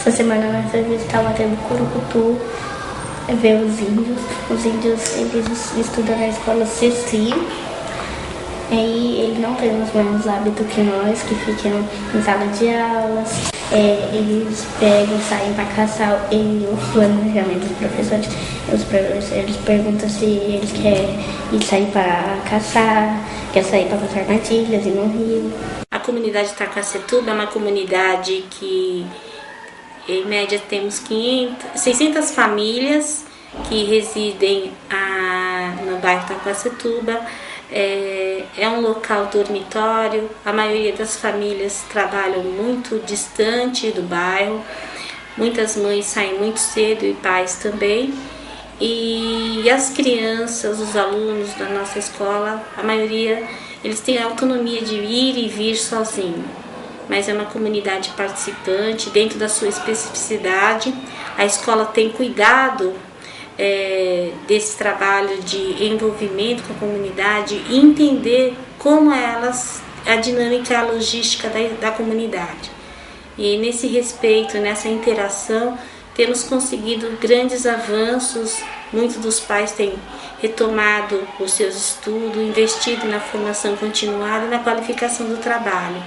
Essa semana nós vamos visitar o Aterro do Curucutu, ver os índios. Os índios, eles estudam na escola Ceci. Aí eles não têm os mesmos hábitos que nós, que ficam em sala de aulas. Eles pegam, saem para caçar, e o planejamento dos professores, eles perguntam se eles querem ir sair para caçar, quer sair para caçar armadilhas e no rio. A comunidade Taquacetuba é uma comunidade que, em média, temos 600 famílias que residem no bairro Taquacetuba. É um local dormitório, a maioria das famílias trabalham muito distante do bairro, muitas mães saem muito cedo e pais também, e as crianças, os alunos da nossa escola, a maioria, eles têm a autonomia de ir e vir sozinho, mas é uma comunidade participante dentro da sua especificidade. A escola tem cuidado desse trabalho de envolvimento com a comunidade e entender como a dinâmica e a logística da comunidade. E nesse respeito, nessa interação, temos conseguido grandes avanços. Muitos dos pais têm retomado os seus estudos, investido na formação continuada e na qualificação do trabalho.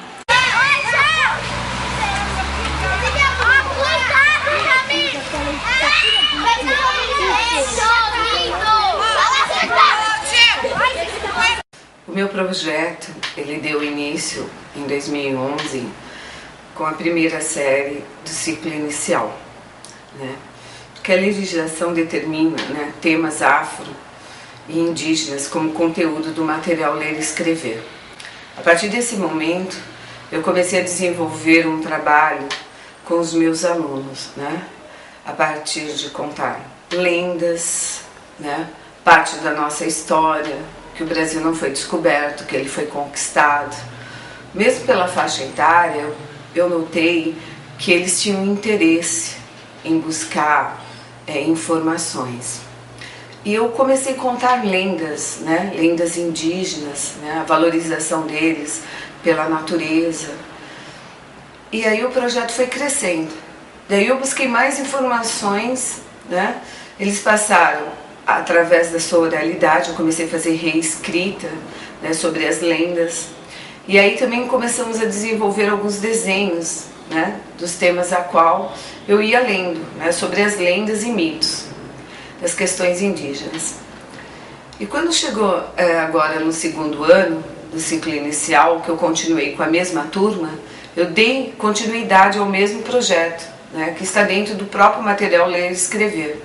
O meu projeto, ele deu início em 2011 com a primeira série do ciclo inicial, né? Porque a legislação determina, né, temas afro e indígenas como conteúdo do material Ler e Escrever. A partir desse momento, eu comecei a desenvolver um trabalho com os meus alunos, né? A partir de contar lendas, né? Parte da nossa história, que o Brasil não foi descoberto, que ele foi conquistado. Mesmo pela faixa etária, eu notei que eles tinham interesse em buscar informações. E eu comecei a contar lendas, né? Lendas indígenas, né? A valorização deles pela natureza. E aí o projeto foi crescendo. Daí eu busquei mais informações, né? Eles passaram, através da sua oralidade, eu comecei a fazer reescrita, né, sobre as lendas. E aí também começamos a desenvolver alguns desenhos, né, dos temas a qual eu ia lendo, né, sobre as lendas e mitos das questões indígenas. E quando chegou agora no segundo ano do ciclo inicial, que eu continuei com a mesma turma, eu dei continuidade ao mesmo projeto, né, que está dentro do próprio material Ler e Escrever.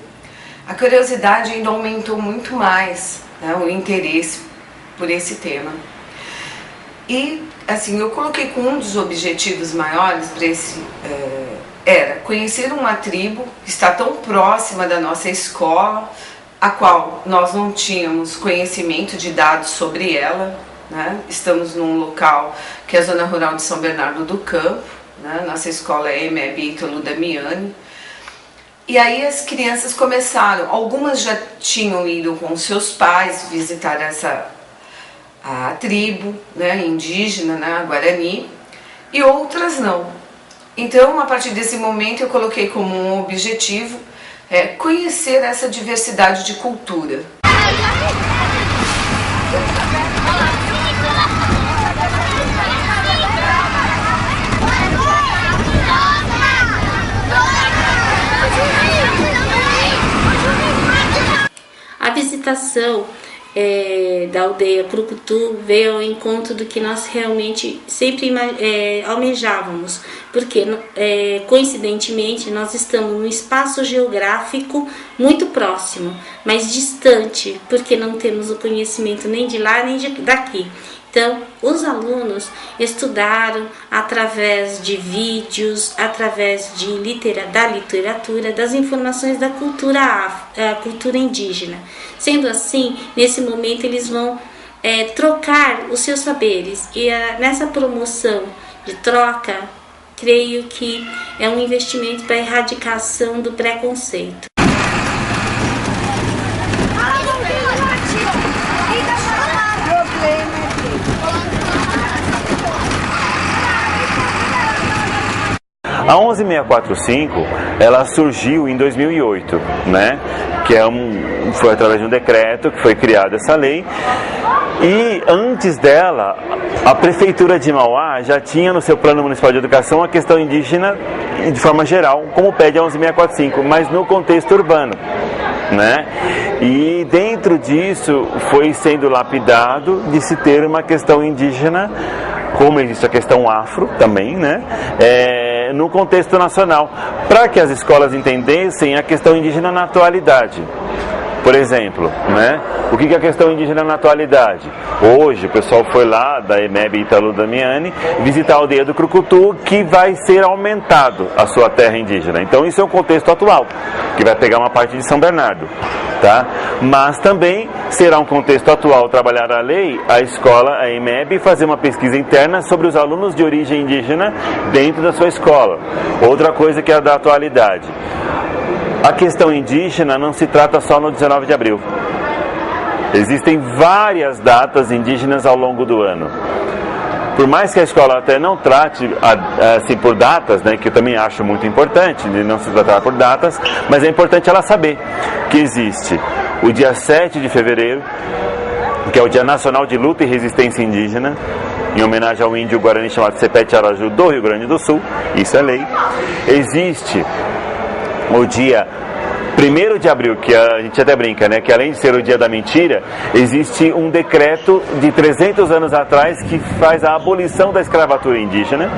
A curiosidade ainda aumentou muito mais, né, o interesse por esse tema. E, assim, eu coloquei como um dos objetivos maiores para esse era conhecer uma tribo que está tão próxima da nossa escola, a qual nós não tínhamos conhecimento de dados sobre ela, né? Estamos num local que é a Zona Rural de São Bernardo do Campo, né? Nossa escola é EMEB Ítalo Damiani. E aí as crianças começaram, algumas já tinham ido com seus pais visitar a tribo, né, indígena, né, a Guarani, e outras não. Então, a partir desse momento, eu coloquei como um objetivo conhecer essa diversidade de cultura. A visitação da aldeia Curucutu veio ao encontro do que nós realmente sempre almejávamos, porque coincidentemente nós estamos num espaço geográfico muito próximo, mas distante, porque não temos o conhecimento nem de lá nem daqui. Então, os alunos estudaram através de vídeos, através da literatura, das informações da cultura indígena. Sendo assim, nesse momento eles vão trocar os seus saberes. E nessa promoção de troca, creio que é um investimento para a erradicação do preconceito. A 11645, ela surgiu em 2008, né? Que foi através de um decreto que foi criada essa lei. E antes dela, a Prefeitura de Mauá já tinha no seu Plano Municipal de Educação a questão indígena de forma geral, como pede a 11645, mas no contexto urbano, né? E dentro disso foi sendo lapidado de se ter uma questão indígena, como existe a questão afro também, né? No contexto nacional, para que as escolas entendessem a questão indígena na atualidade. Por exemplo, né? O que é a questão indígena na atualidade? Hoje o pessoal foi lá da EMEB Ítalo Damiani visitar a aldeia do Crucutu, que vai ser aumentado a sua terra indígena. Então isso é um contexto atual, que vai pegar uma parte de São Bernardo, tá? Mas também será um contexto atual trabalhar a lei, a escola, a EMEB, fazer uma pesquisa interna sobre os alunos de origem indígena dentro da sua escola. Outra coisa que é da atualidade. A questão indígena não se trata só no 19 de abril. Existem várias datas indígenas ao longo do ano. Por mais que a escola até não trate assim por datas, né, que eu também acho muito importante, de não se tratar por datas, mas é importante ela saber que existe o dia 7 de fevereiro, que é o Dia Nacional de Luta e Resistência Indígena, em homenagem ao índio guarani chamado Sepete Araju do Rio Grande do Sul, isso é lei. Existe o dia 1º de abril, que a gente até brinca, né? Que além de ser o dia da mentira, existe um decreto de 300 anos atrás que faz a abolição da escravatura indígena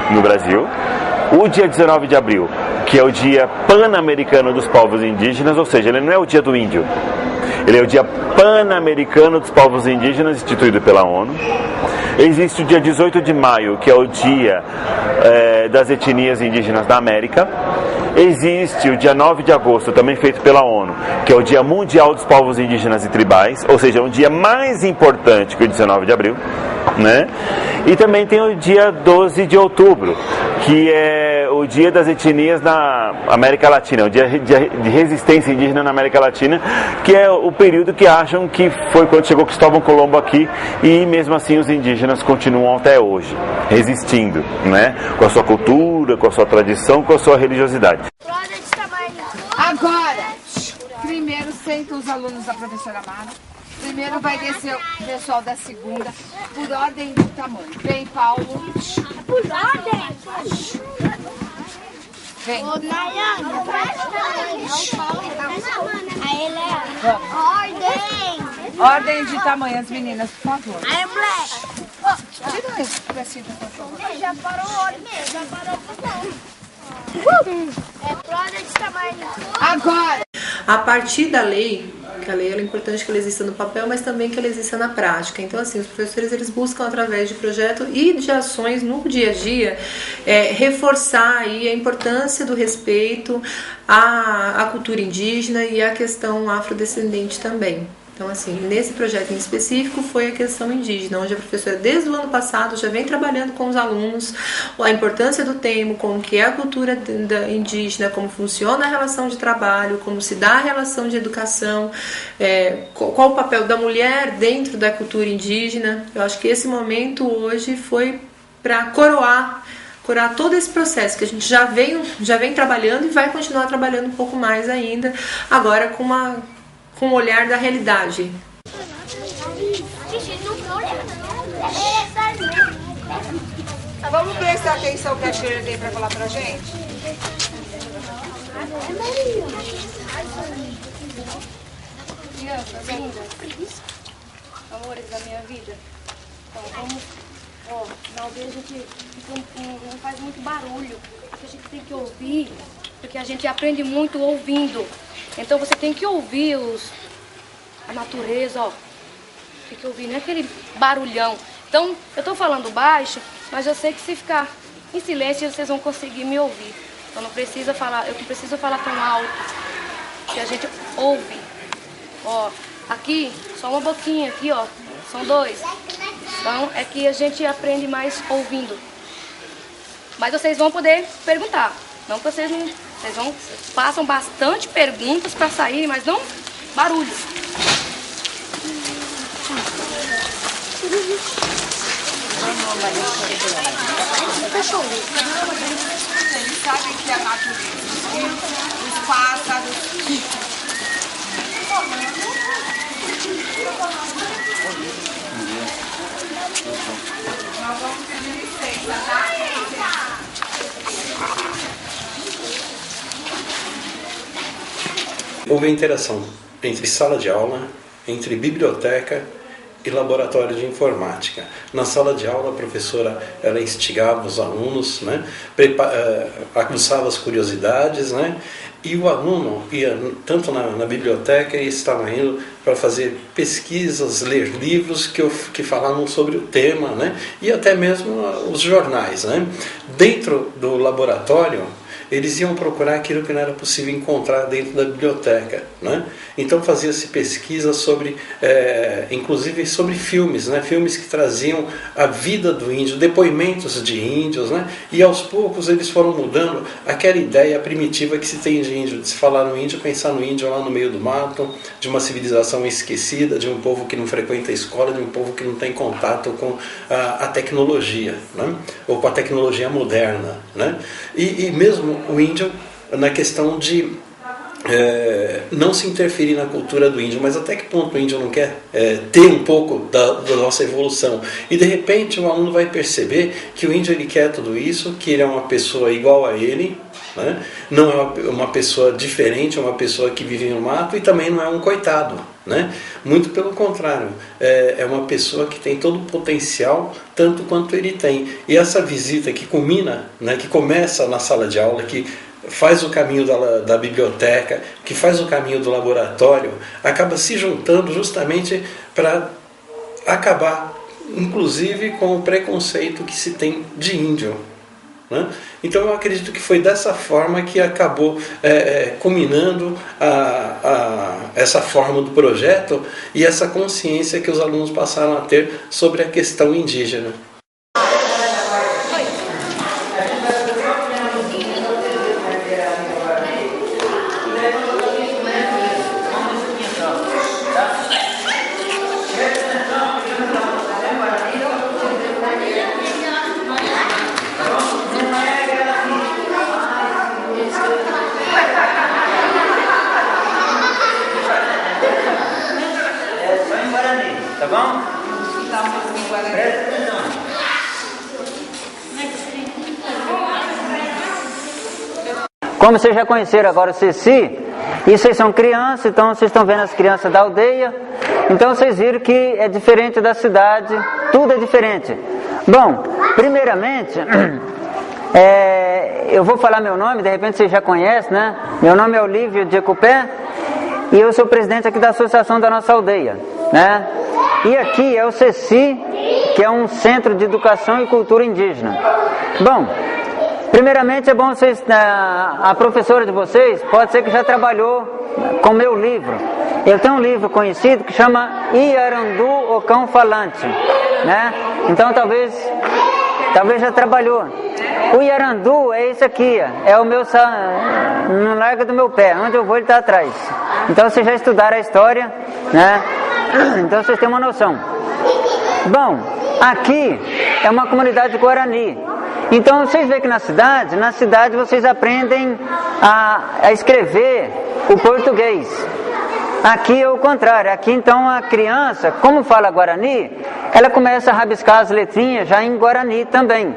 no Brasil. O dia 19 de abril, que é o dia pan-americano dos povos indígenas, ou seja, ele não é o dia do índio, ele é o dia pan-americano dos povos indígenas, instituído pela ONU. Existe o dia 18 de maio, que é o dia das etnias indígenas da América. Existe o dia 9 de agosto, também feito pela ONU, que é o Dia Mundial dos Povos Indígenas e Tribais, ou seja, é um dia mais importante que o 19 de abril, né? E também tem o dia 12 de outubro, que é o dia das etnias na América Latina, o dia de resistência indígena na América Latina, que é o período que acham que foi quando chegou Cristóvão Colombo aqui, e mesmo assim os indígenas continuam até hoje, resistindo, né? Com a sua cultura, com a sua tradição, com a sua religiosidade. Agora, primeiro sentam os alunos da professora Mara. Primeiro vai descer o pessoal da segunda, por ordem do tamanho. Vem, Paulo. Por ordem? Vem. Ô, Nayana, ordem. Ordem de tamanho, as meninas, por favor. Aí, moleque. Tira esse pedacinho, por favor. Já parou o ordem mesmo, já parou o tamanho. É por ordem de tamanho. Agora. A partir da lei, que a lei é importante que ela exista no papel, mas também que ela exista na prática. Então, assim, os professores eles buscam através de projetos e de ações no dia a dia reforçar aí a importância do respeito à cultura indígena e à questão afrodescendente também. Então, assim, nesse projeto em específico foi a questão indígena, onde a professora desde o ano passado já vem trabalhando com os alunos a importância do tema, como que é a cultura indígena, como funciona a relação de trabalho, como se dá a relação de educação, qual o papel da mulher dentro da cultura indígena. Eu acho que esse momento hoje foi para coroar todo esse processo que a gente já vem trabalhando e vai continuar trabalhando um pouco mais ainda, agora com o olhar da realidade. Vamos prestar atenção que a Sheila tem para falar pra gente? Crianças lindas, amores da minha vida. Então, vamos, na aldeia a gente não faz muito barulho, porque a gente tem que ouvir, porque a gente aprende muito ouvindo. Então você tem que ouvir a natureza, tem que ouvir, não é aquele barulhão. Então eu tô falando baixo, mas eu sei que se ficar em silêncio vocês vão conseguir me ouvir. Eu não preciso falar tão alto, que a gente ouve. Aqui, só uma boquinha, aqui, são dois. Então é que a gente aprende mais ouvindo. Mas vocês vão poder perguntar, não que vocês não... Vocês passam bastante perguntas para saírem, mas não barulho. Eles sabem que a natureza, os pássaros. Nós vamos pedir licença, tá? Houve interação entre sala de aula, entre biblioteca e laboratório de informática. Na sala de aula, a professora ela instigava os alunos, né, aguçava as curiosidades, né, e o aluno ia tanto na biblioteca e estava indo para fazer pesquisas, ler livros que falavam sobre o tema, né, e até mesmo os jornais, né. Dentro do laboratório, eles iam procurar aquilo que não era possível encontrar dentro da biblioteca, né? Então fazia-se pesquisa sobre, inclusive sobre filmes, né? Filmes que traziam a vida do índio, depoimentos de índios, né? E aos poucos eles foram mudando aquela ideia primitiva que se tem de índio, de se falar no índio, pensar no índio lá no meio do mato, de uma civilização esquecida, de um povo que não frequenta a escola, de um povo que não tem contato com a tecnologia, né? Ou com a tecnologia moderna, né? E mesmo o índio na questão de não se interferir na cultura do índio, mas até que ponto o índio não quer ter um pouco da nossa evolução. E de repente o aluno vai perceber que o índio ele quer tudo isso, que ele é uma pessoa igual a ele, né? Não é uma pessoa diferente, é uma pessoa que vive no mato e também não é um coitado, né? Muito pelo contrário, é uma pessoa que tem todo o potencial tanto quanto ele tem. E essa visita que culmina, né, que começa na sala de aula, que faz o caminho da biblioteca, que faz o caminho do laboratório, acaba se juntando justamente para acabar, inclusive, com o preconceito que se tem de índio, né? Então eu acredito que foi dessa forma que acabou culminando essa forma do projeto e essa consciência que os alunos passaram a ter sobre a questão indígena. Tá bom? Presta atenção. Como vocês já conheceram agora o Ceci, e vocês são crianças, então vocês estão vendo as crianças da aldeia, então vocês viram que é diferente da cidade, tudo é diferente. Bom, primeiramente, eu vou falar meu nome, de repente vocês já conhecem, né? Meu nome é Olívio de Ecupé e eu sou presidente aqui da associação da nossa aldeia, né? E aqui é o Ceci, que é um centro de educação e cultura indígena. Bom, primeiramente é bom vocês, a professora de vocês, pode ser que já trabalhou com meu livro. Eu tenho um livro conhecido que chama Iarandu, o Cão Falante, né? Então talvez já trabalhou. O Iarandu é esse aqui, é o meu, não larga do meu pé, onde eu vou ele está atrás. Então vocês já estudaram a história, né? Então vocês têm uma noção. Bom, aqui é uma comunidade guarani. Então vocês veem que na cidade vocês aprendem a escrever o português. Aqui é o contrário. Aqui então a criança, como fala guarani, ela começa a rabiscar as letrinhas já em guarani também,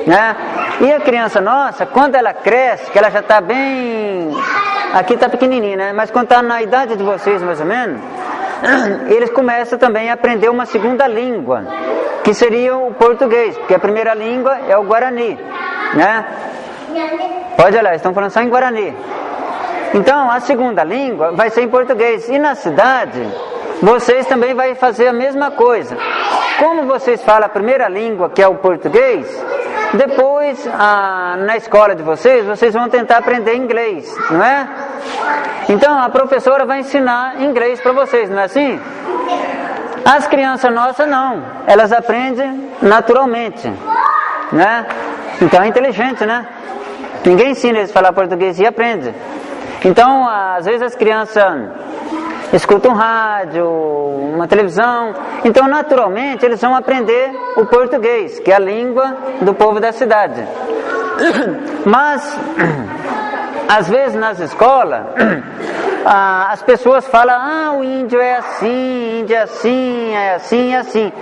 né? E a criança nossa, quando ela cresce, que ela já está bem... Aqui está pequenininha, né? Mas quando está na idade de vocês mais ou menos, eles começam também a aprender uma segunda língua, que seria o português, porque a primeira língua é o guarani, né? Pode olhar, estão falando só em guarani. Então a segunda língua vai ser em português. E na cidade, vocês também vão fazer a mesma coisa. Como vocês falam a primeira língua, que é o português, depois na escola de vocês vão tentar aprender inglês, não é? Então a professora vai ensinar inglês para vocês, não é assim? As crianças nossas não, elas aprendem naturalmente, né? Então é inteligente, né? Ninguém ensina eles a falar português e aprende. Então às vezes as crianças escutam um rádio, uma televisão. Então, naturalmente, eles vão aprender o português, que é a língua do povo da cidade. Mas, às vezes nas escolas, as pessoas falam, o índio é assim, índio é assim, é assim, é assim.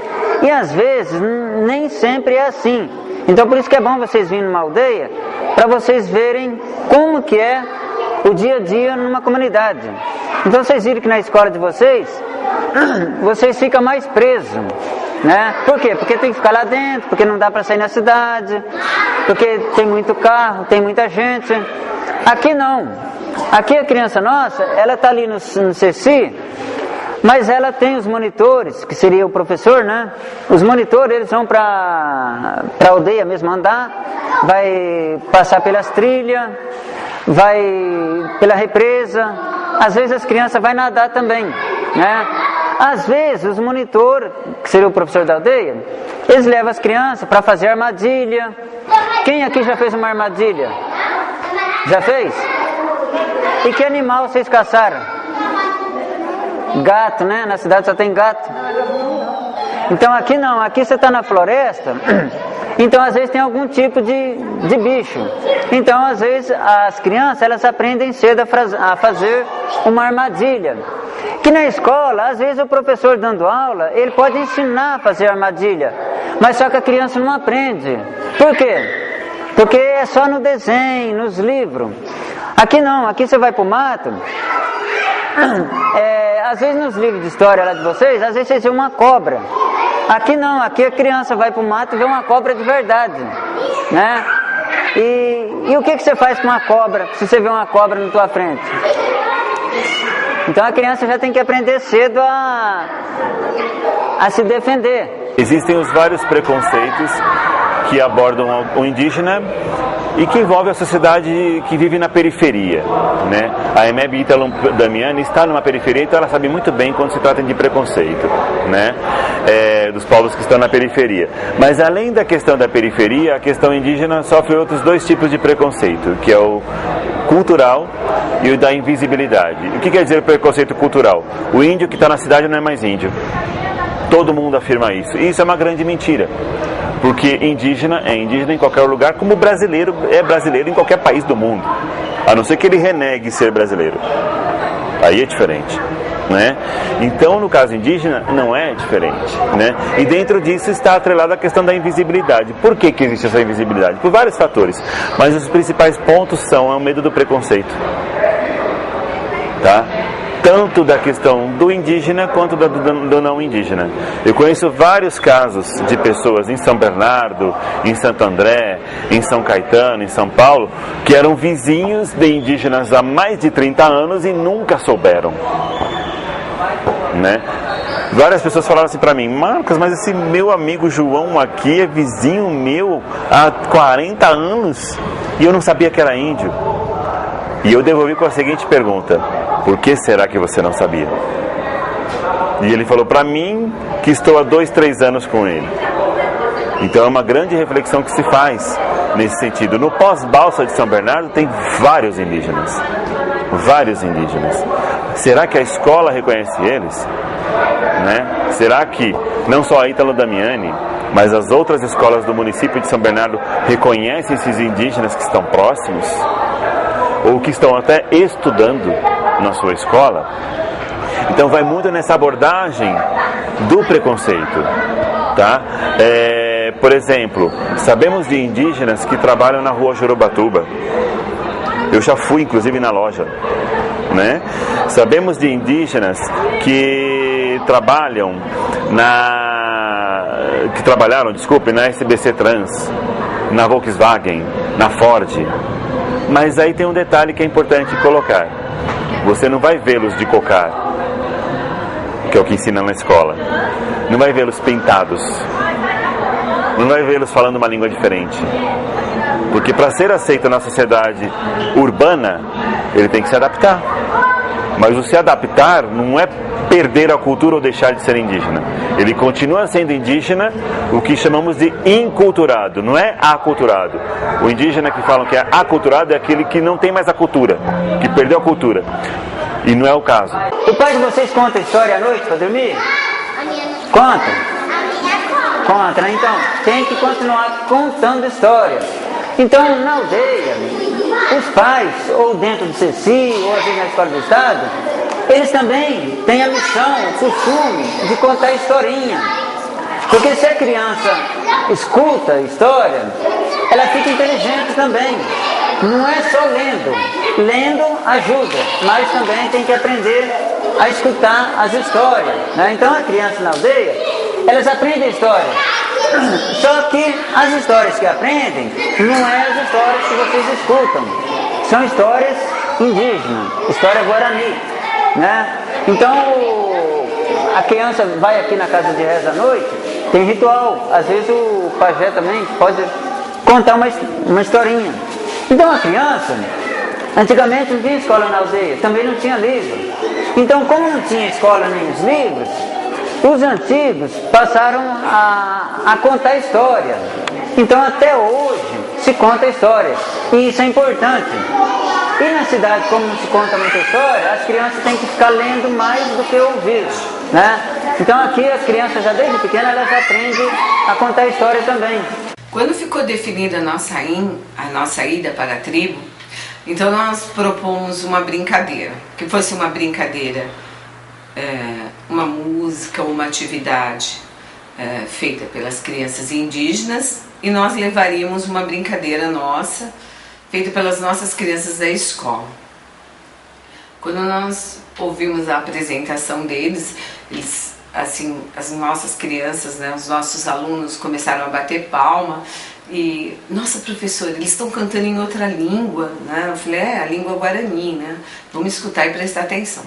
E às vezes nem sempre é assim. Então por isso que é bom vocês virem numa aldeia, para vocês verem como que é o dia a dia numa comunidade. Então vocês viram que na escola de vocês ficam mais presos, né? Por quê? Porque tem que ficar lá dentro, porque não dá para sair na cidade, porque tem muito carro, tem muita gente. Aqui não. Aqui a criança nossa, ela está ali no CECI, mas ela tem os monitores, que seria o professor, né? Os monitores, eles vão para a aldeia mesmo andar, vai passar pelas trilhas, vai pela represa. Às vezes as crianças vão nadar também, né? Às vezes os monitores, que seria o professor da aldeia, eles levam as crianças para fazer armadilha. Quem aqui já fez uma armadilha? Já fez? E que animal vocês caçaram? Gato, né? Na cidade só tem gato. Então aqui não, aqui você está na floresta, então às vezes tem algum tipo de bicho. Então às vezes as crianças, elas aprendem cedo a fazer uma armadilha. Que na escola, às vezes o professor dando aula, ele pode ensinar a fazer armadilha, mas só que a criança não aprende. Por quê? Porque é só no desenho, nos livros. Aqui não, aqui você vai pro mato, às vezes nos livros de história lá de vocês, às vezes vocês veem uma cobra. Aqui não, aqui a criança vai pro mato e vê uma cobra de verdade, né? E o que você faz com uma cobra, se você vê uma cobra na tua frente? Então a criança já tem que aprender cedo a se defender. Existem os vários preconceitos que abordam o indígena e que envolve a sociedade que vive na periferia, né? A EMEB Ítalo Damiani está numa periferia, então ela sabe muito bem quando se trata de preconceito, né? Dos povos que estão na periferia. Mas além da questão da periferia, a questão indígena sofre outros dois tipos de preconceito, que é o cultural e o da invisibilidade. O que quer dizer o preconceito cultural? O índio que está na cidade não é mais índio. Todo mundo afirma isso. E isso é uma grande mentira. Porque indígena é indígena em qualquer lugar, como brasileiro é brasileiro em qualquer país do mundo. A não ser que ele renegue ser brasileiro. Aí é diferente, né? Então, no caso indígena, não é diferente, né? E dentro disso está atrelada a questão da invisibilidade. Por que existe essa invisibilidade? Por vários fatores. Mas os principais pontos são o medo do preconceito. Tá? Tanto da questão do indígena quanto do não indígena. Eu conheço vários casos de pessoas em São Bernardo, em Santo André, em São Caetano, em São Paulo, que eram vizinhos de indígenas há mais de 30 anos e nunca souberam, né? Várias pessoas falaram assim pra mim: Marcos, mas esse meu amigo João aqui é vizinho meu há 40 anos e eu não sabia que era índio. E eu devolvi com a seguinte pergunta: por que será que você não sabia? E ele falou para mim que estou há 2, 3 anos com ele. Então é uma grande reflexão que se faz nesse sentido. No pós-balsa de São Bernardo tem vários indígenas. Vários indígenas. Será que a escola reconhece eles? Né? Será que não só a Ítalo Damiani, mas as outras escolas do município de São Bernardo reconhecem esses indígenas que estão próximos? Ou que estão até estudando na sua escola? Então vai muito nessa abordagem do preconceito, tá? Por exemplo, sabemos de indígenas que trabalham na rua Jorobatuba. Eu já fui inclusive na loja, né? Sabemos de indígenas que trabalharam na SBC Trans, na Volkswagen, na Ford. Mas aí tem um detalhe que é importante colocar: você não vai vê-los de cocar, que é o que ensinam na escola. Não vai vê-los pintados. Não vai vê-los falando uma língua diferente. Porque para ser aceito na sociedade urbana, ele tem que se adaptar. Mas o se adaptar não é perder a cultura ou deixar de ser indígena. Ele continua sendo indígena, o que chamamos de inculturado, não é aculturado. O indígena que falam que é aculturado é aquele que não tem mais a cultura, que perdeu a cultura. E não é o caso. O pai de vocês conta história à noite para dormir? Conta? Conta, né? Então, tem que continuar contando histórias. Então, na aldeia, os pais, ou dentro do CECI, ou às vezes na escola do Estado, eles também têm a missão, o costume de contar historinha. Porque se a criança escuta a história, ela fica inteligente também. Não é só lendo. Lendo ajuda, mas também tem que aprender a escutar as histórias, né? Então a criança na aldeia, elas aprendem história. Só que as histórias que aprendem não é as histórias que vocês escutam. São histórias indígenas, história guarani, né? Então a criança vai aqui na casa de reza à noite, tem ritual. Às vezes o pajé também pode contar uma historinha. Então a criança, antigamente não tinha escola na aldeia, também não tinha livro. Então, como não tinha escola nem os livros, os antigos passaram a contar história. Então até hoje se conta história, e isso é importante. E na cidade, como não se conta muita história, as crianças têm que ficar lendo mais do que ouvir, né? Então aqui as crianças já desde pequenas elas aprendem a contar história também. Quando ficou definida a nossa ida para a tribo, então nós propomos uma brincadeira, que fosse uma brincadeira, uma música ou uma atividade feita pelas crianças indígenas, e nós levaríamos uma brincadeira nossa, feita pelas nossas crianças da escola. Quando nós ouvimos a apresentação deles, assim, as nossas crianças, né, os nossos alunos começaram a bater palma e, nossa professora, eles estão cantando em outra língua, né? Eu falei, a língua guarani, né? Vamos escutar e prestar atenção.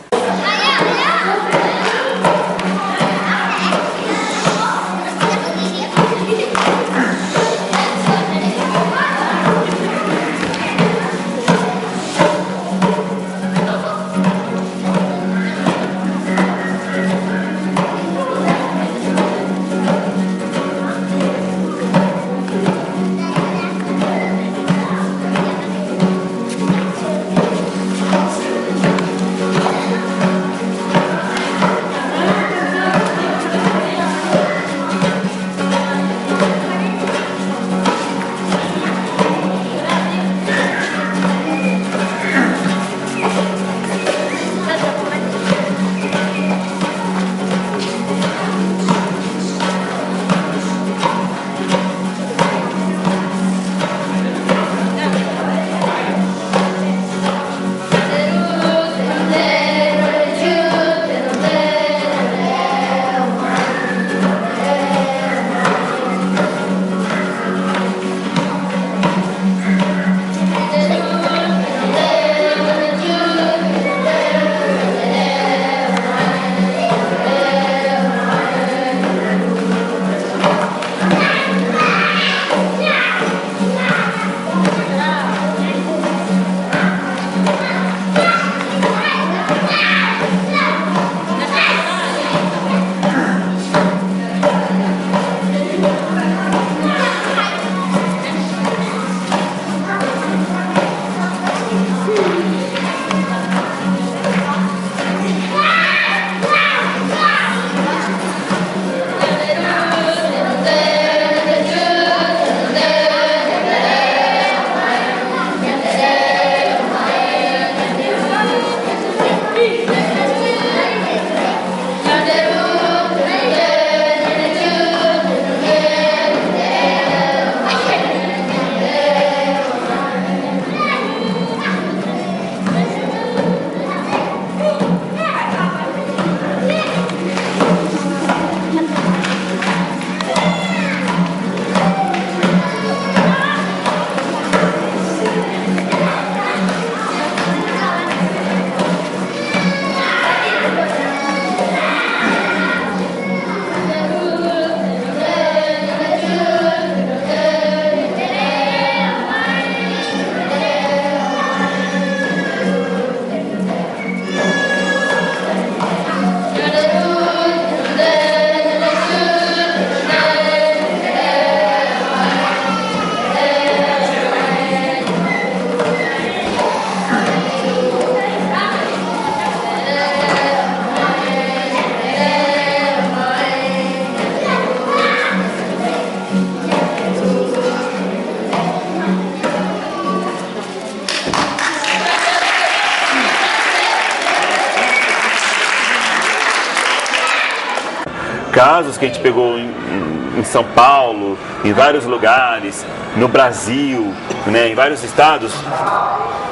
casos que a gente pegou em São Paulo, em vários lugares, no Brasil, né, em vários estados,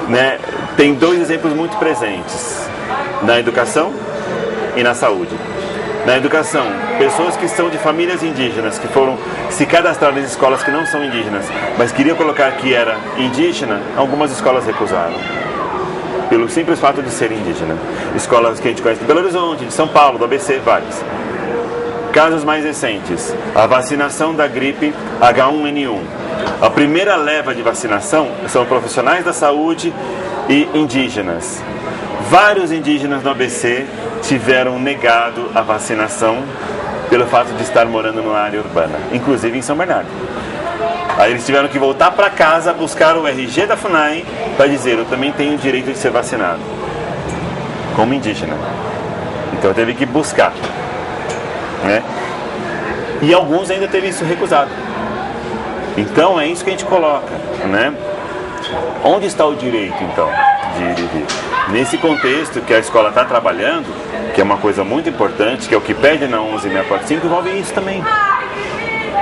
né, tem dois exemplos muito presentes, na educação e na saúde. Na educação, pessoas que são de famílias indígenas, que foram se cadastrar em escolas que não são indígenas, mas queriam colocar que era indígena, algumas escolas recusaram, pelo simples fato de ser indígena. Escolas que a gente conhece de Belo Horizonte, de São Paulo, do ABC, várias. Casos mais recentes, a vacinação da gripe H1N1. A primeira leva de vacinação são profissionais da saúde e indígenas. Vários indígenas no ABC tiveram negado a vacinação pelo fato de estar morando numa área urbana, inclusive em São Bernardo. Aí eles tiveram que voltar para casa, buscar o RG da FUNAI para dizer: eu também tenho o direito de ser vacinado como indígena. Então teve que buscar, né? E alguns ainda teve isso recusado. Então é isso que a gente coloca, né? Onde está o direito, então, de ir e vir? Nesse contexto que a escola está trabalhando, que é uma coisa muito importante, que é o que pede na 11645, envolve isso também,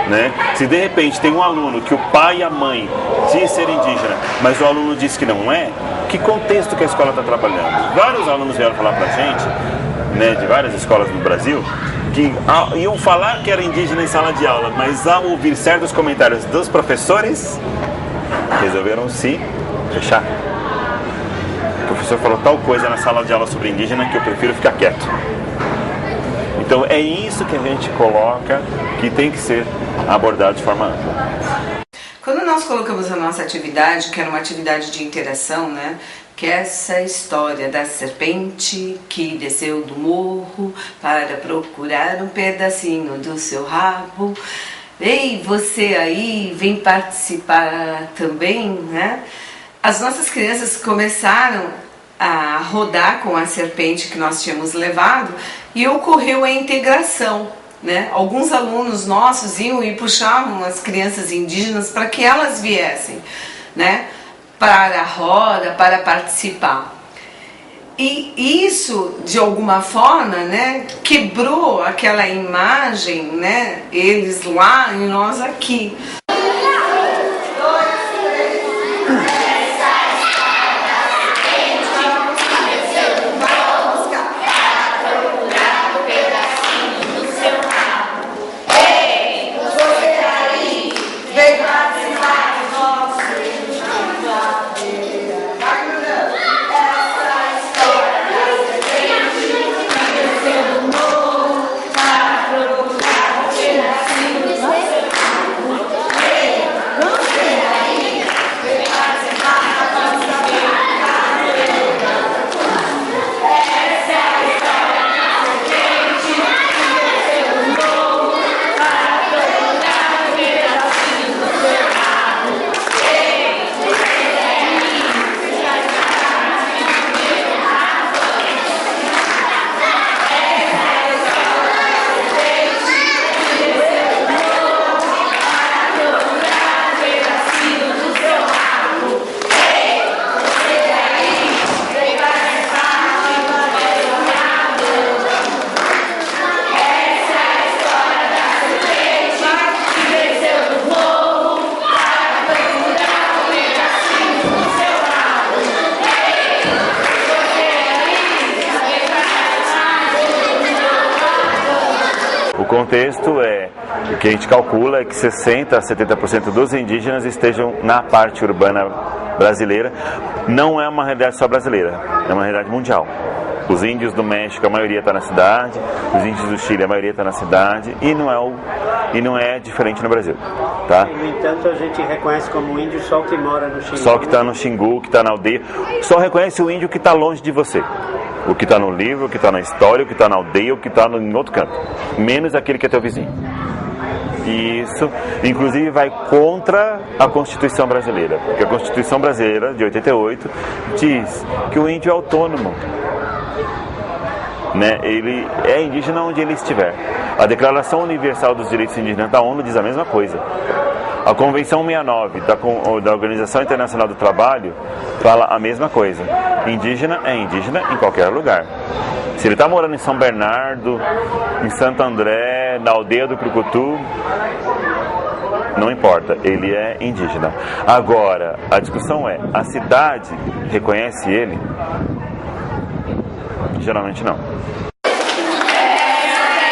né? Se de repente tem um aluno que o pai e a mãe diz ser indígena, mas o aluno diz que não é, que contexto que a escola está trabalhando? Vários alunos vieram falar pra gente, né, de várias escolas do Brasil, que iam falar que era indígena em sala de aula, mas ao ouvir certos comentários dos professores, resolveram se fechar. O professor falou tal coisa na sala de aula sobre indígena que eu prefiro ficar quieto. Então é isso que a gente coloca que tem que ser abordado de forma ampla. Quando nós colocamos a nossa atividade, que era uma atividade de interação, né? Que é essa história da serpente que desceu do morro para procurar um pedacinho do seu rabo. Ei, você aí, vem participar também, né? As nossas crianças começaram a rodar com a serpente que nós tínhamos levado e ocorreu a integração, né? Alguns alunos nossos iam e puxavam as crianças indígenas para que elas viessem, né? Para a roda, para participar. E isso, de alguma forma, né, quebrou aquela imagem, né, eles lá e nós aqui. O contexto é o que a gente calcula é que 60% a 70% dos indígenas estejam na parte urbana brasileira. Não é uma realidade só brasileira, é uma realidade mundial. Os índios do México, a maioria está na cidade, os índios do Chile, a maioria está na cidade, e não é diferente no Brasil, tá? No entanto, a gente reconhece como índio só o que mora no Xingu. Só o que está no Xingu, que está na aldeia. Só reconhece o índio que está longe de você. O que está no livro, o que está na história, o que está na aldeia, o que está em outro canto. Menos aquele que é teu vizinho. E isso, inclusive, vai contra a Constituição brasileira. Porque a Constituição brasileira, de 88, diz que o índio é autônomo. Né? Ele é indígena onde ele estiver. A Declaração Universal dos Direitos Indígenas da ONU diz a mesma coisa. A Convenção 69 da Organização Internacional do Trabalho fala a mesma coisa. Indígena é indígena em qualquer lugar. Se ele está morando em São Bernardo, em Santo André, na aldeia do Crucutu, não importa, ele é indígena. Agora, a discussão é, a cidade reconhece ele? Geralmente não. Essa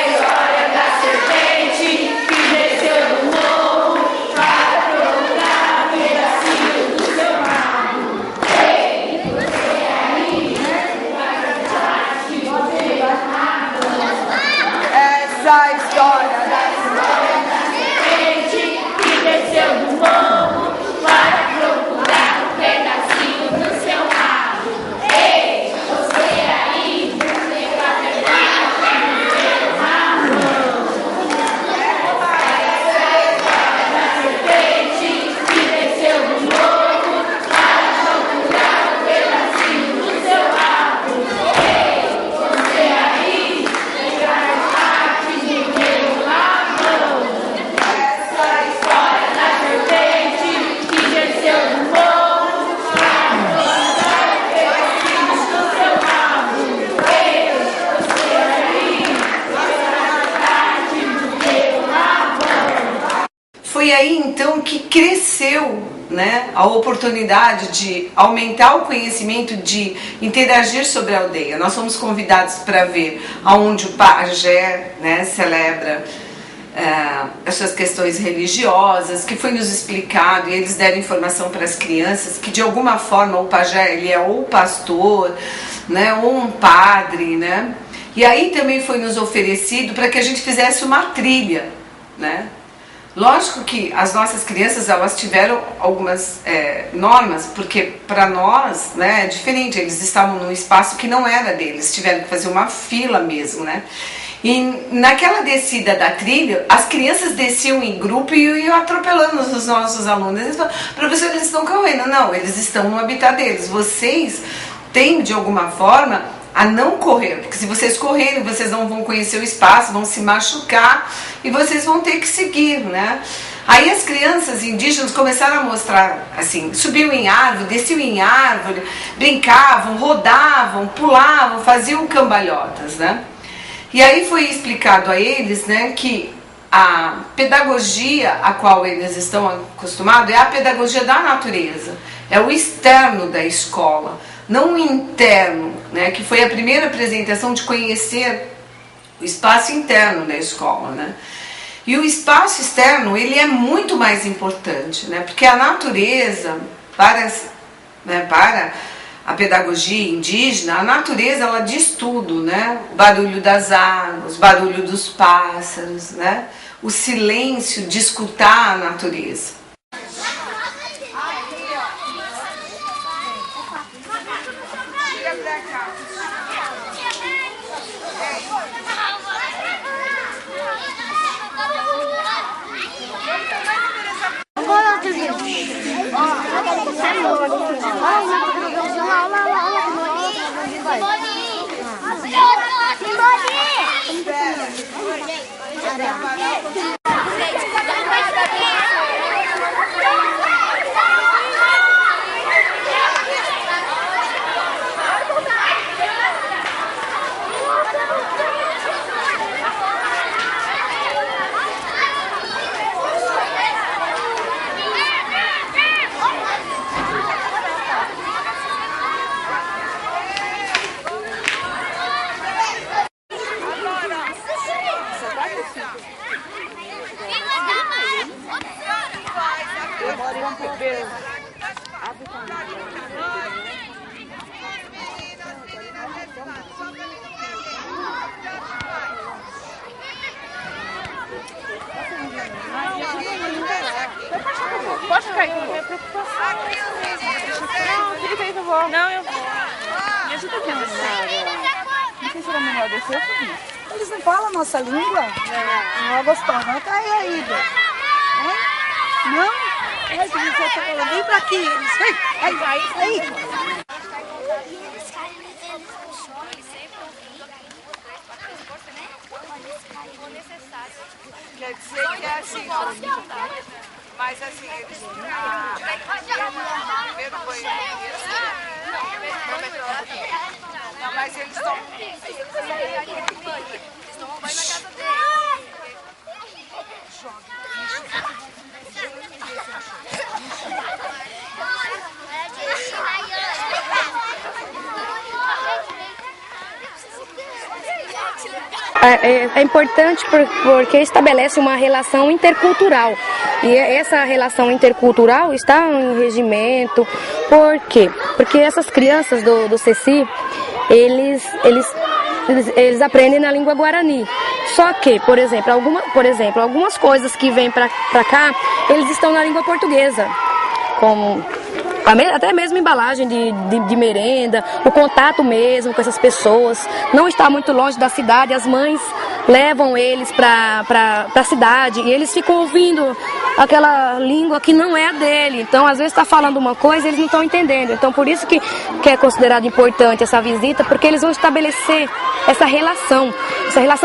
história da serpente que desceu do morro para procurar um pedacinho do seu rabo. Ei, você aí, você vai levar o rabo. Essa história da serpente que desceu do morro para procurar um pedacinho do seu rabo. Ei, você aí, você vai levar Foi aí então que cresceu, né, a oportunidade de aumentar o conhecimento, de interagir sobre a aldeia. Nós fomos convidados para ver aonde o pajé, né, celebra as suas questões religiosas, que foi nos explicado, e eles deram informação para as crianças que de alguma forma o pajé ele é ou pastor, né, ou um padre, né? E aí também foi nos oferecido para que a gente fizesse uma trilha, né? Lógico que as nossas crianças, elas tiveram algumas normas, porque para nós, né, é diferente, eles estavam num espaço que não era deles, tiveram que fazer uma fila mesmo, né? E naquela descida da trilha, as crianças desciam em grupo e iam atropelando os nossos alunos. Eles falaram, professor, eles estão correndo. Não, eles estão no habitat deles. Vocês têm, de alguma forma, a não correr, porque se vocês correrem, vocês não vão conhecer o espaço, vão se machucar e vocês vão ter que seguir, né? Aí as crianças indígenas começaram a mostrar, assim, subiam em árvore, desciam em árvore, brincavam, rodavam, pulavam, faziam cambalhotas, né? E aí foi explicado a eles, né, que a pedagogia a qual eles estão acostumados é a pedagogia da natureza, é o externo da escola, não o interno, né, que foi a primeira apresentação de conhecer o espaço interno da escola, né? E o espaço externo, ele é muito mais importante, né, porque a natureza, para a pedagogia indígena, a natureza, ela diz tudo, né? O barulho das águas, o barulho dos pássaros, né? O silêncio de escutar a natureza. Pode cair, minha preocupação. Fica aí que eu vou. Não, eu vou. Me ajuda aqui, não sei se era melhor descer ou subir. Eles não falam a nossa língua? Não é gostoso, não tá aí, Ida. Não? Ai, que você tá falando. Vem pra aqui. Aí. Quer dizer que é assim, mas assim, eles primeiro banheiro, não, mas eles tomam banho na casa deles. é importante porque estabelece uma relação intercultural. E essa relação intercultural está em regimento. Por quê? Porque essas crianças do CECI, eles aprendem na língua guarani. Só que, por exemplo, algumas coisas que vêm para cá, eles estão na língua portuguesa, como até mesmo embalagem de merenda, o contato mesmo com essas pessoas. Não está muito longe da cidade, as mães levam eles para a cidade e eles ficam ouvindo aquela língua que não é a dele. Então, às vezes está falando uma coisa e eles não estão entendendo. Então, por isso que é considerado importante essa visita, porque eles vão estabelecer essa relação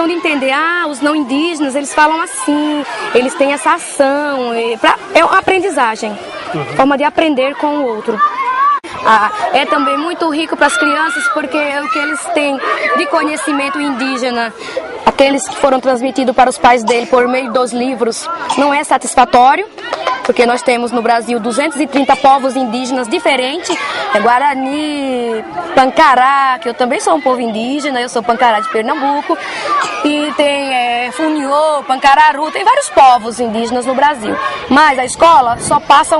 de entender, os não indígenas, eles falam assim, eles têm essa ação, é uma aprendizagem, forma de aprender com o outro. É também muito rico para as crianças, porque o que eles têm de conhecimento indígena, aqueles que foram transmitidos para os pais dele por meio dos livros, não é satisfatório, porque nós temos no Brasil 230 povos indígenas diferentes, Guarani, Pancará, que eu também sou um povo indígena, eu sou Pancará de Pernambuco, e tem Funiô, Pancararu, tem vários povos indígenas no Brasil, mas a escola só passa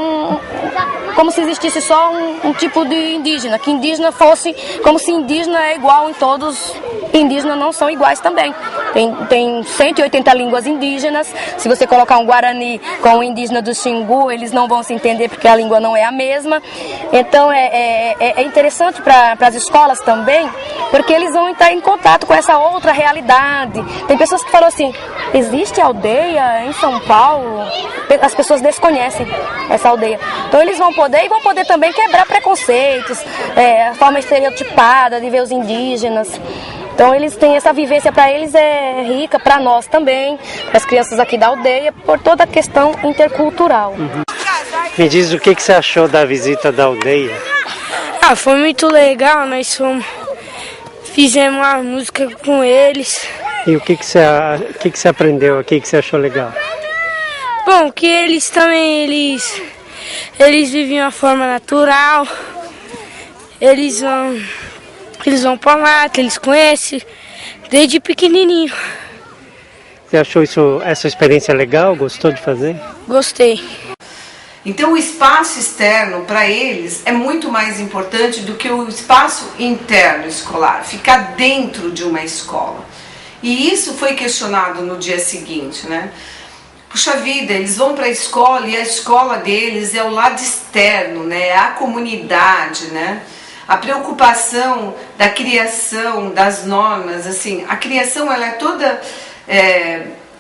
como se existisse só um tipo de indígena, que indígena fosse como se indígena é igual em todos, indígenas não são iguais também. Tem 180 línguas indígenas, se você colocar um Guarani com um indígena do Xingu, eles não vão se entender porque a língua não é a mesma. Então é interessante para as escolas também, porque eles vão estar em contato com essa outra realidade. Tem pessoas que falam assim, existe aldeia em São Paulo? As pessoas desconhecem essa aldeia. Então eles vão poder também quebrar preconceitos, a forma estereotipada de ver os indígenas. Então eles têm essa vivência, para eles é rica, para nós também, para as crianças aqui da aldeia, por toda a questão intercultural. Me diz o que você achou da visita da aldeia? Foi muito legal, nós fizemos uma música com eles. E o que você aprendeu aqui, que você achou legal? Bom, que eles também, eles vivem de uma forma natural, eles vão pra mata, eles conhecem desde pequenininho. Você achou essa experiência legal? Gostou de fazer? Gostei. Então o espaço externo para eles é muito mais importante do que o espaço interno escolar, ficar dentro de uma escola. E isso foi questionado no dia seguinte, né? Puxa vida, eles vão para a escola e a escola deles é o lado externo, né? É a comunidade, né? A preocupação da criação, das normas, assim, a criação ela é toda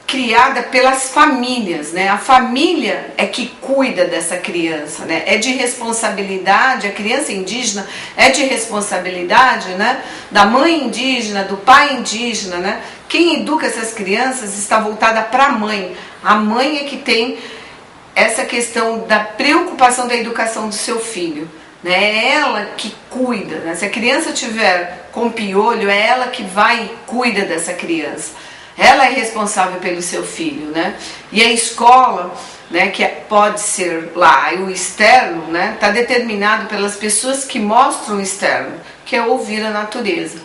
criada pelas famílias, né? A família é que cuida dessa criança, né? É de responsabilidade, a criança indígena é de responsabilidade, né? Da mãe indígena, do pai indígena, né? Quem educa essas crianças está voltada para a mãe. A mãe é que tem essa questão da preocupação da educação do seu filho. É ela que cuida, né? Se a criança tiver com piolho, é ela que vai e cuida dessa criança. Ela é responsável pelo seu filho, né? E a escola, né, que pode ser lá, o externo, né, está determinado pelas pessoas que mostram o externo, que é ouvir a natureza.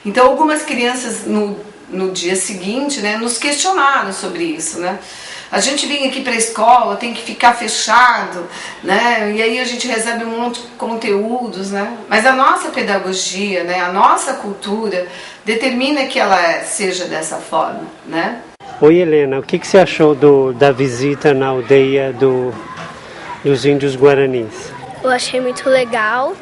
Então algumas crianças no dia seguinte, né, nos questionaram sobre isso, né? A gente vem aqui para a escola, tem que ficar fechado, né? E aí a gente recebe um monte de conteúdos, né? Mas a nossa pedagogia, né, a nossa cultura determina que ela seja dessa forma, né? Oi, Helena, o que você achou da visita na aldeia dos índios guaranis? Eu achei muito legal.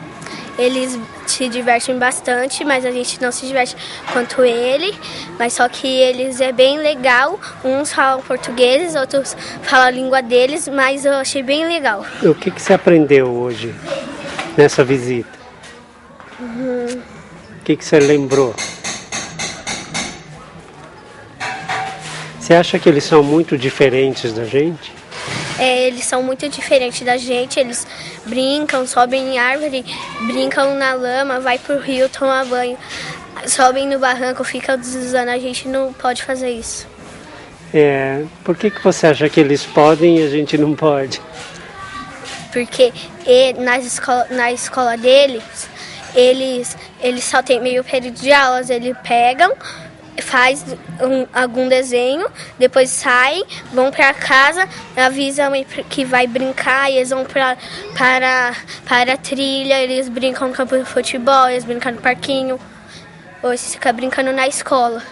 Eles se divertem bastante, mas a gente não se diverte quanto ele. Mas só que eles é bem legal. Uns falam português, outros falam a língua deles, mas eu achei bem legal. O que você aprendeu hoje nessa visita? O que você lembrou? Você acha que eles são muito diferentes da gente? Eles são muito diferentes da gente, eles brincam, sobem em árvore, brincam na lama, vai pro rio tomar banho, sobem no barranco, ficam deslizando, a gente não pode fazer isso. Por que você acha que eles podem e a gente não pode? Porque na escola deles, eles só tem meio período de aulas, eles pegam, faz algum desenho, depois saem, vão para casa, avisam que vai brincar, e eles vão para a trilha, eles brincam no campo de futebol, eles brincam no parquinho, ou eles ficam brincando na escola.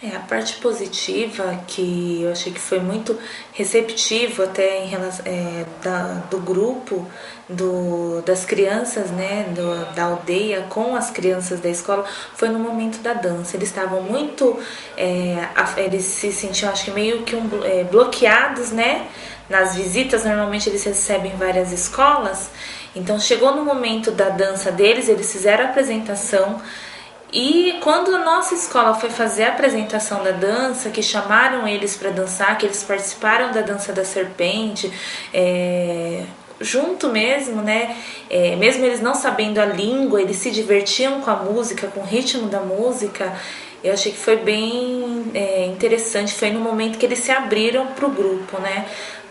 A parte positiva, que eu achei que foi muito receptivo até em relação, do grupo, das crianças, né, da aldeia com as crianças da escola, foi no momento da dança. Eles estavam muito, eles se sentiam, acho que meio que bloqueados, né, nas visitas. Normalmente eles recebem várias escolas, então chegou no momento da dança deles, eles fizeram a apresentação. E quando a nossa escola foi fazer a apresentação da dança, que chamaram eles para dançar, que eles participaram da dança da serpente, junto mesmo, né? Mesmo eles não sabendo a língua, eles se divertiam com a música, com o ritmo da música. Eu achei que foi bem interessante. Foi no momento que eles se abriram para o grupo, né?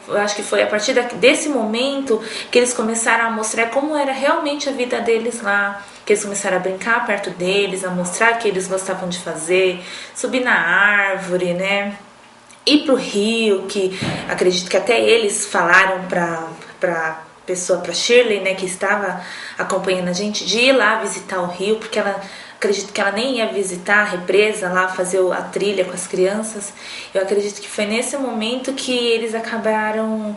Eu acho que foi a partir desse momento que eles começaram a mostrar como era realmente a vida deles lá, que eles começaram a brincar perto deles, a mostrar o que eles gostavam de fazer, subir na árvore, né? Ir pro rio, que acredito que até eles falaram pra Shirley, né, que estava acompanhando a gente, de ir lá visitar o rio, porque acredito que ela nem ia visitar a represa lá, fazer a trilha com as crianças. Eu acredito que foi nesse momento que eles acabaram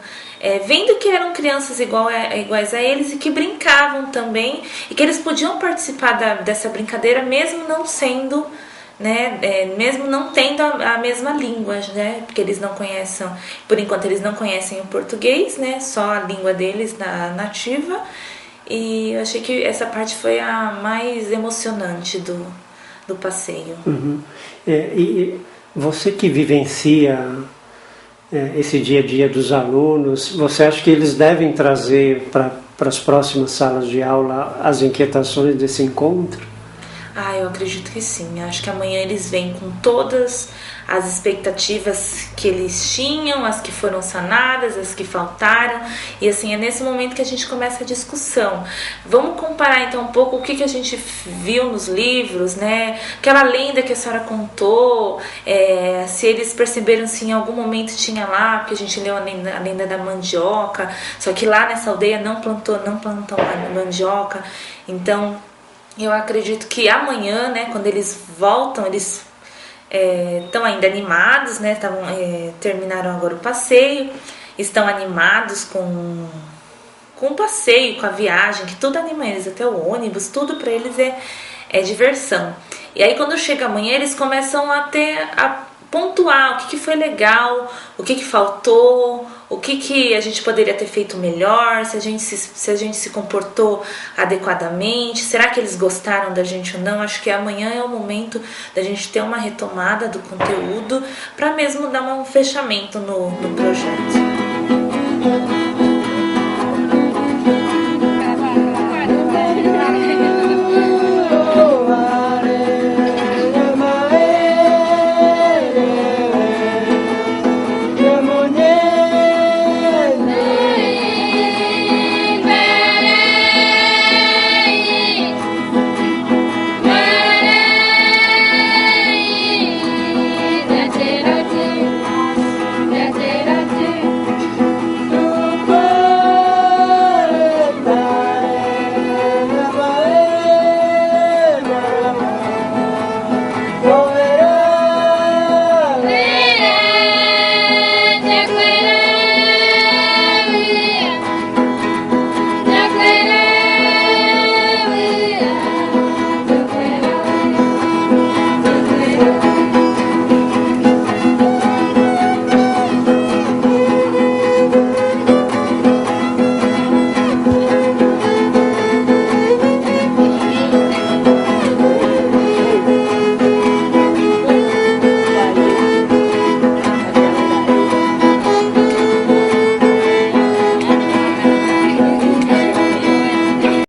vendo que eram crianças iguais a eles e que brincavam também, e que eles podiam participar dessa brincadeira mesmo não sendo, né, mesmo não tendo a mesma língua, né, porque eles não conhecem, por enquanto eles não conhecem o português, né, só a língua deles nativa. E eu achei que essa parte foi a mais emocionante do passeio. Uhum. E você que vivencia esse dia a dia dos alunos, você acha que eles devem trazer para as próximas salas de aula as inquietações desse encontro? Eu acredito que sim. Acho que amanhã eles vêm com todas as expectativas que eles tinham, as que foram sanadas, as que faltaram. E assim, é nesse momento que a gente começa a discussão. Vamos comparar então um pouco o que a gente viu nos livros, né? Aquela lenda que a senhora contou, se eles perceberam se em algum momento tinha lá, porque a gente leu a lenda da mandioca, só que lá nessa aldeia não plantam mandioca. Então, eu acredito que amanhã, né, quando eles voltam, eles estão ainda animados, né, terminaram agora o passeio, estão animados com o passeio, com a viagem, que tudo anima eles, até o ônibus, tudo para eles é diversão. E aí quando chega amanhã, eles começam a pontuar o que foi legal, o que faltou, o que a gente poderia ter feito melhor, se a gente se comportou adequadamente, será que eles gostaram da gente ou não. Acho que amanhã é o momento da gente ter uma retomada do conteúdo para mesmo dar um fechamento no projeto.